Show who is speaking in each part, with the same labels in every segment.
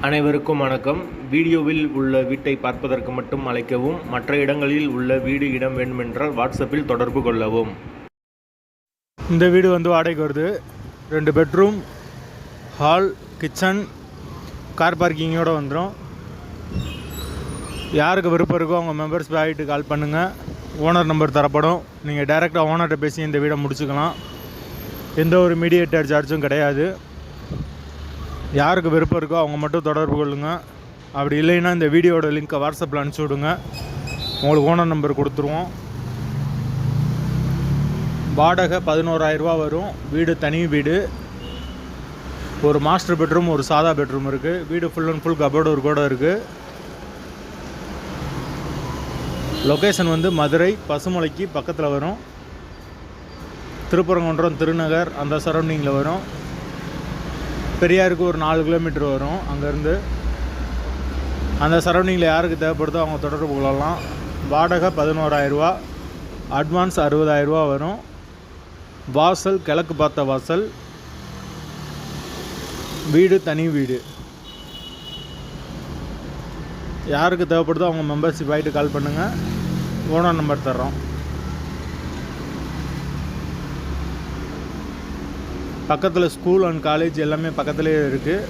Speaker 1: அனைவருக்கும் வணக்கம். வீடியோவில் உள்ள வீட்டை பார்ப்பதற்கு மட்டும் அழைக்கவும். மற்ற இடங்களில் உள்ள வீடு இடம் வேண்டுமென்றால் வாட்ஸ்அப்பில் தொடர்பு கொள்ளவும்.
Speaker 2: இந்த வீடு வாடகைக்கு வருது. 2 பெட்ரூம், ஹால், கிச்சன், கார் பார்க்கிங்கோடு வந்துடும். யாருக்கு விருப்பம் இருக்கோ அவங்க மெம்பர்ஸ் ஆகிட்டு கால் பண்ணுங்கள். ஓனர் நம்பர் தரப்படும். நீங்கள் டைரெக்டாக ஓனர்கிட்ட பேசி இந்த வீடை முடிச்சுக்கலாம். எந்த ஒரு மீடியேட்டர் சார்ஜும் கிடையாது. யாருக்கு விருப்பம் இருக்கோ அவங்க மட்டும் தொடர்பு கொள்ளுங்கள். அப்படி இல்லைன்னா இந்த வீடியோட லிங்க்கை வாட்ஸ்அப்பில் அனுப்பிச்சி விடுங்க. உங்களுக்கு ஓனர் நம்பர் கொடுத்துருவோம். வாடகை 11,000 ரூபா வரும். வீடு தனி வீடு. ஒரு மாஸ்டர் பெட்ரூம், ஒரு சாதா பெட்ரூம் இருக்குது. வீடு ஃபுல் அண்ட் ஃபுல் கபோர்டு ஒரு கூட இருக்குது. லொக்கேஷன் மதுரை பசுமலைக்கு பக்கத்தில் வரும். திருப்பரங்குன்றம், திருநகர் அந்த சரௌண்டிங்கில் வரும். பெரியாருக்கு ஒரு 4 கிலோமீட்டர் வரும். அங்கேருந்து அந்த சரௌண்டிங்கில் யாருக்கு தேவைப்படுதோ அவங்க தொடர்பு கொள்ளலாம். வாடகை 11,000 ரூபா, அட்வான்ஸ் 60,000 ரூபா வரும். வாசல் கிழக்கு பார்த்த வாசல். வீடு தனி வீடு. யாருக்கு தேவைப்படுதோ அவங்க மெம்பர்ஷிப் ஆகிட்டு கால் பண்ணுங்கள். ஓனர் நம்பர் தர்றோம். பக்கத்தில் ஸ்கூல் அண்ட் காலேஜ் எல்லாமே பக்கத்துலேயே இருக்குது.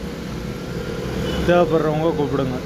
Speaker 2: தேவைப்படுறவங்க கூப்பிடுங்க.